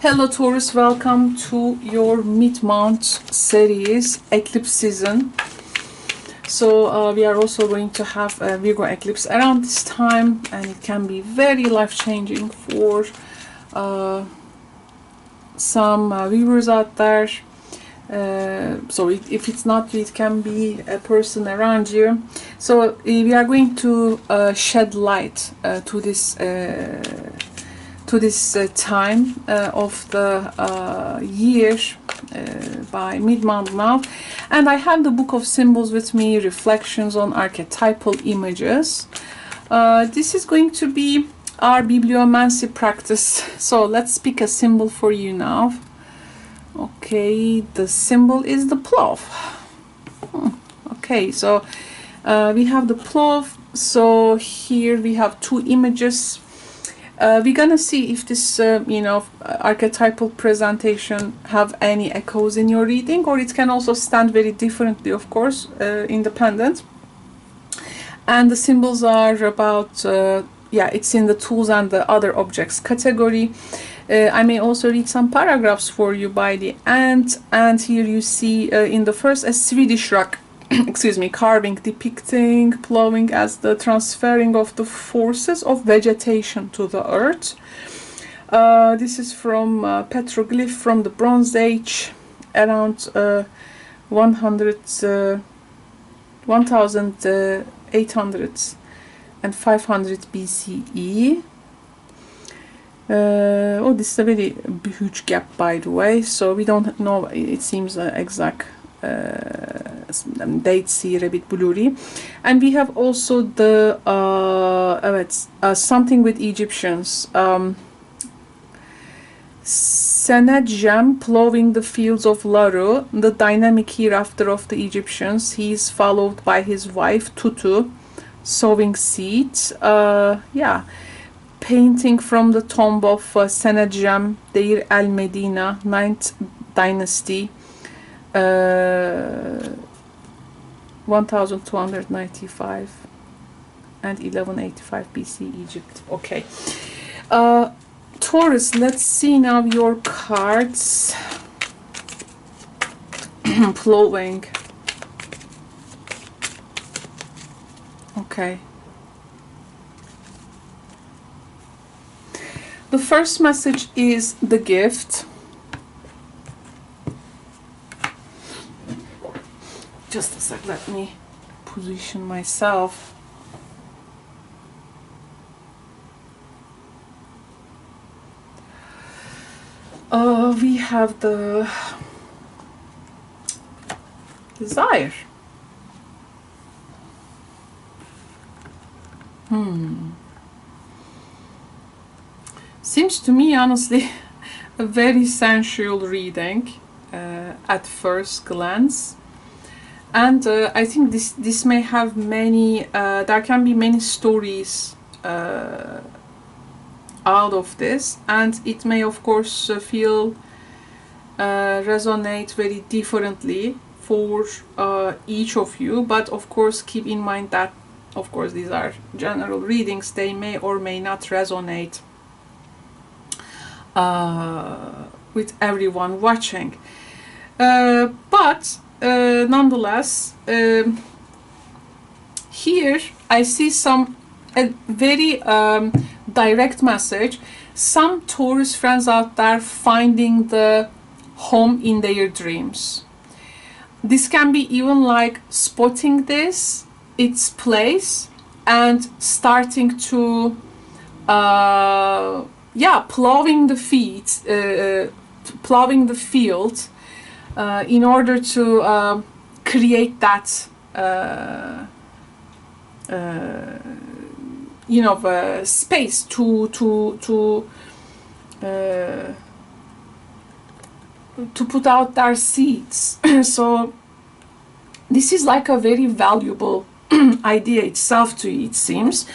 Hello Taurus, welcome to your mid-month series, eclipse season. So we are also going to have a Virgo eclipse around this time, and it can be very life-changing for some viewers out there. So if it's not you, it can be a person around you. So we are going to shed light to this time of the year by mid-month now. And I have the book of symbols with me, reflections on archetypal images. This is going to be our bibliomancy practice. So let's pick a symbol for you now. Okay, the symbol is the plough. Okay, so we have the plough. So here we have two images. We're gonna see if this archetypal presentation have any echoes in your reading, or it can also stand very differently, of course, independent. And the symbols are about it's in the tools and the other objects category. I may also read some paragraphs for you by the end. And here you see in the first a Swedish rock carving depicting plowing as the transferring of the forces of vegetation to the earth. This is from petroglyph from the Bronze Age, around 1800 and 500 BCE. This is a very huge gap, by the way, so we don't know, it seems exact dates here a bit blurry. And we have also the something with Egyptians, Senedjem plowing the fields of Laru, the dynamic hereafter of the Egyptians. He is followed by his wife Tutu sowing seeds. Painting from the tomb of Senedjem, Deir el Medina, 9th dynasty, 1295 and 1185 BC Egypt. Okay, Taurus, let's see now your cards. Plowing. Okay. The first message is the gift. Just a sec, let me position myself. We have the desire. Seems to me, honestly, a very sensual reading at first glance. And I think this may have many, there can be many stories out of this, and it may of course feel resonate very differently for each of you, but of course keep in mind that of course these are general readings, they may or may not resonate with everyone watching, but nonetheless, here I see a very direct message. Some Taurus friends out there finding the home in their dreams. This can be even like spotting its place and starting to plowing the field in order to create that space to put out their seeds. So this is like a very valuable idea itself to you, it seems.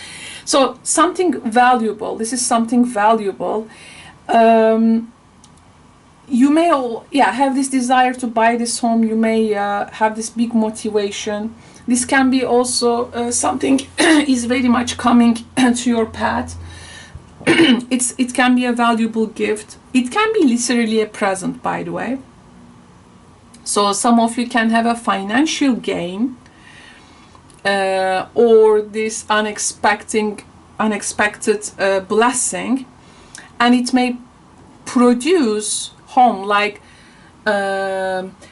So something valuable, this is something valuable. You may have this desire to buy this home. You may have this big motivation. This can be also something is very much coming to your path. it can be a valuable gift. It can be literally a present, by the way. So some of you can have a financial gain, or this unexpected blessing, and it may produce home, like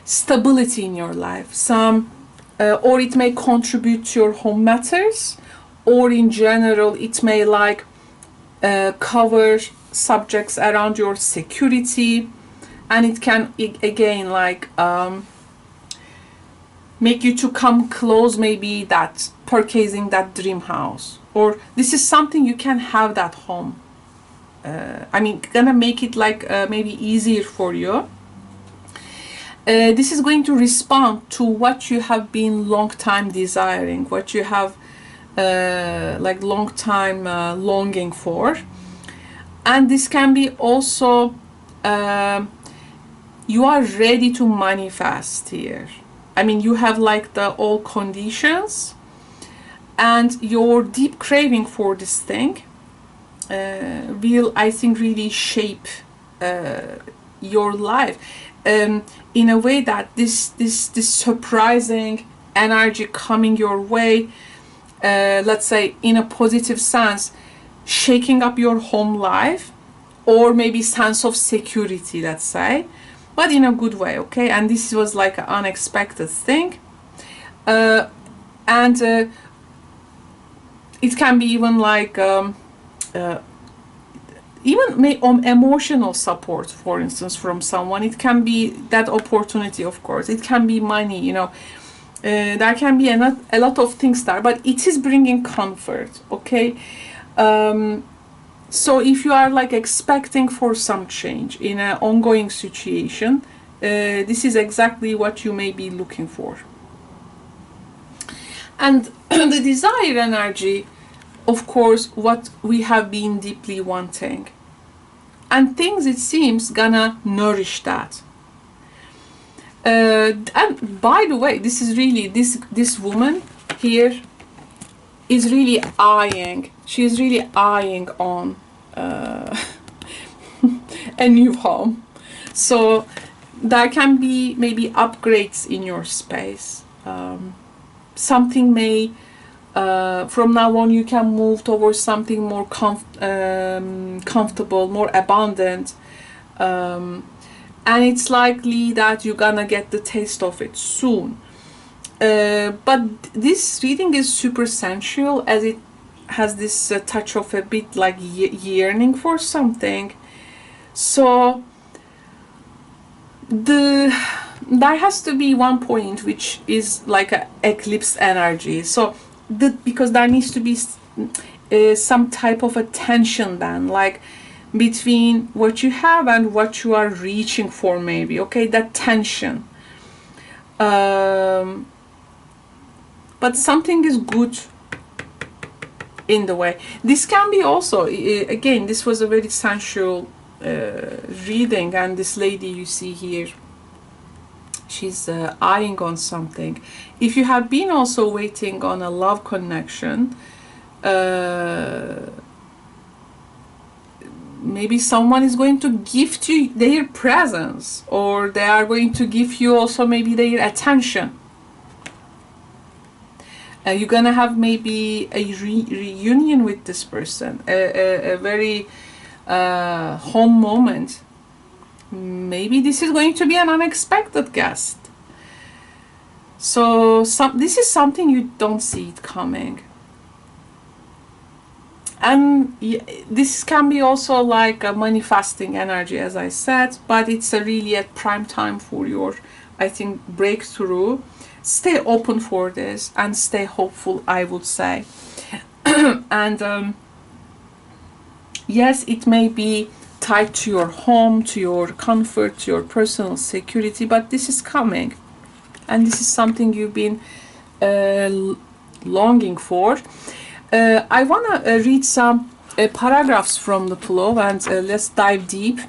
stability in your life, or it may contribute to your home matters, or in general it may like cover subjects around your security, and it can again like make you to come close, maybe that purchasing that dream house, or this is something you can have that home. I mean, gonna make it like maybe easier for you. This is going to respond to what you have been long time desiring, what you have like long time longing for. And this can be also you are ready to manifest here. I mean, you have like the all conditions, and your deep craving for this thing will, I think, really shape your life in a way that this surprising energy coming your way, let's say in a positive sense, shaking up your home life, or maybe sense of security, let's say, but in a good way, okay? And this was like an unexpected thing, and it can be even like emotional support, for instance, from someone. It can be that opportunity, of course. It can be money, you know. There can be a lot of things there, but it is bringing comfort, okay? So if you are like expecting for some change in an ongoing situation, this is exactly what you may be looking for. And the desire energy, of course, what we have been deeply wanting, and things, it seems, gonna nourish that. And by the way, this is really, this woman here is really eyeing, she's really eyeing on a new home. So there can be maybe upgrades in your space. Something may from now on you can move towards something more comfortable, more abundant, and it's likely that you're gonna get the taste of it soon. But this reading is super sensual, as it has this touch of a bit like yearning for something. So there has to be one point which is like an eclipse energy. So because there needs to be some type of a tension then, like between what you have and what you are reaching for, maybe, okay, that tension. But something is good in the way. This can be also, again, this was a very sensual reading, and this lady you see here, she's eyeing on something. If you have been also waiting on a love connection, maybe someone is going to gift you their presence, or they are going to give you also maybe their attention. You're gonna have maybe a reunion with this person, a very home moment. Maybe this is going to be an unexpected guest. So this is something you don't see it coming. And this can be also like a manifesting energy, as I said, but it's really a prime time for your, I think, breakthrough. Stay open for this and stay hopeful, I would say. And yes, it may be tied to your home, to your comfort, to your personal security, but this is coming, and this is something you've been longing for. I want to read some paragraphs from the flow, and let's dive deep.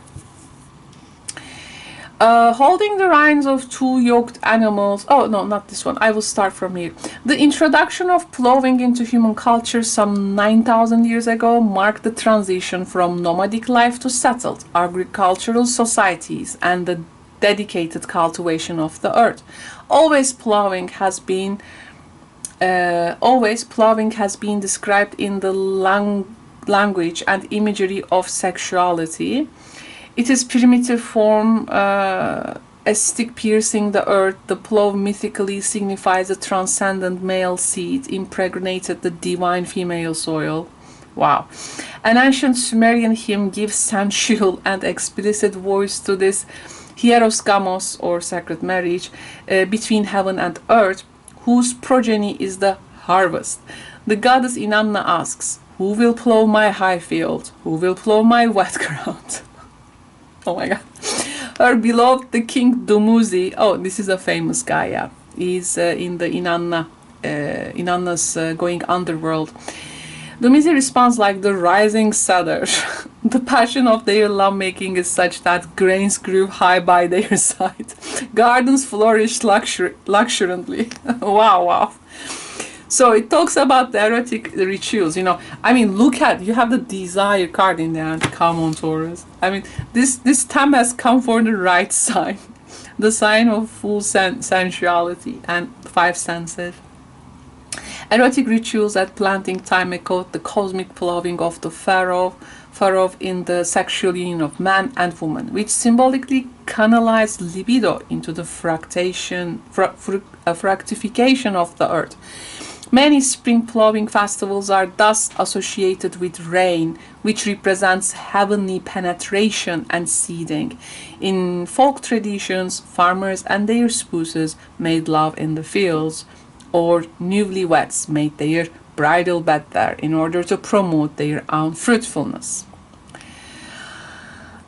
Holding the reins of two yoked animals. Oh, no, not this one. I will start from here. The introduction of plowing into human culture some 9,000 years ago marked the transition from nomadic life to settled agricultural societies and the dedicated cultivation of the earth. Always plowing has been described in the language and imagery of sexuality. It is primitive form, a stick piercing the earth. The plow mythically signifies a transcendent male seed impregnated the divine female soil. Wow. An ancient Sumerian hymn gives sensual and explicit voice to this hieros or sacred marriage between heaven and earth, whose progeny is the harvest. The goddess Inanna asks, "Who will plow my high field? Who will plow my wet ground?" Oh my god. Her beloved, the king Dumuzi. Oh, this is a famous guy, yeah. He's in the Inanna's going underworld. Dumuzi responds like the rising cedar. The passion of their lovemaking is such that grains grew high by their side. Gardens flourished luxuriantly. Wow, wow. So it talks about the erotic rituals, you know. I mean, look at, you have the desire card in there. Come on, Taurus. I mean, this time has come for the right sign. The sign of full sensuality and 5 senses. Erotic rituals at planting time echoed the cosmic plowing of the Pharaoh in the sexual union of man and woman, which symbolically canalized libido into the fructification of the earth. Many spring plowing festivals are thus associated with rain, which represents heavenly penetration and seeding. In folk traditions, farmers and their spouses made love in the fields, or newlyweds made their bridal bed there in order to promote their own fruitfulness.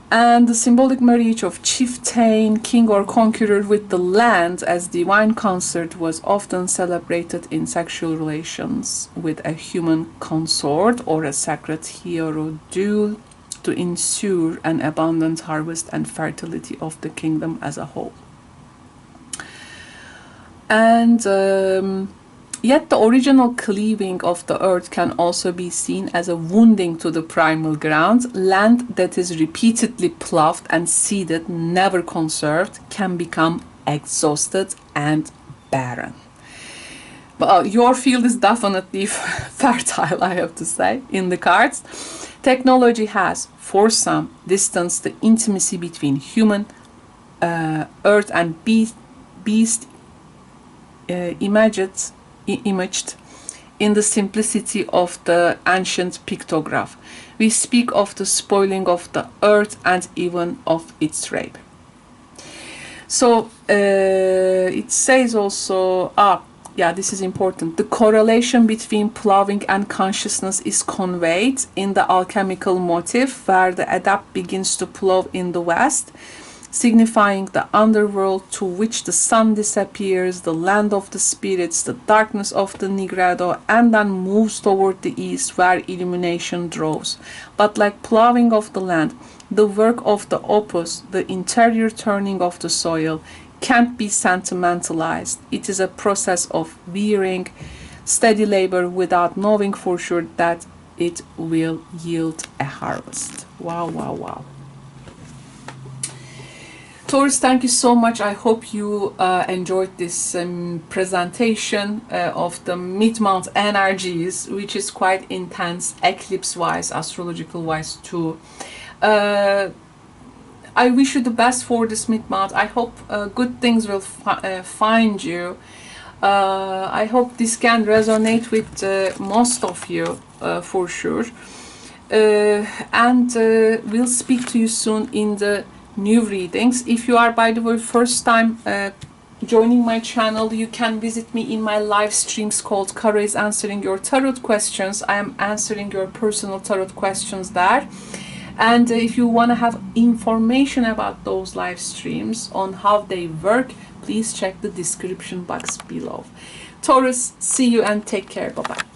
And the symbolic marriage of chieftain, king or conqueror with the land as divine consort was often celebrated in sexual relations with a human consort or a sacred hero duel to ensure an abundant harvest and fertility of the kingdom as a whole. And yet the original cleaving of the earth can also be seen as a wounding to the primal ground. Land that is repeatedly plowed and seeded, never conserved, can become exhausted and barren. But your field is definitely fertile, I have to say, in the cards. Technology has, for some, distanced the intimacy between human, earth and beast imaged in the simplicity of the ancient pictograph. We speak of the spoiling of the earth and even of its rape. So it says also, yeah, this is important. The correlation between plowing and consciousness is conveyed in the alchemical motif, where the adept begins to plow in the west, signifying the underworld to which the sun disappears, the land of the spirits, the darkness of the Nigredo, and then moves toward the east where illumination draws. But like plowing of the land, the work of the opus, the interior turning of the soil, can't be sentimentalized. It is a process of wearing, steady labor without knowing for sure that it will yield a harvest. Wow, wow, wow. Taurus, thank you so much. I hope you enjoyed this presentation of the mid-month energies, which is quite intense, eclipse-wise, astrological-wise too. I wish you the best for this mid-month. I hope good things will find you. I hope this can resonate with most of you for sure. And we'll speak to you soon in the new readings. If you are, by the way, first time joining my channel, you can visit me in my live streams called Karo is Answering Your Tarot Questions. I am answering your personal tarot questions there. And if you want to have information about those live streams on how they work, please check the description box below. Taurus, see you and take care. Bye-bye.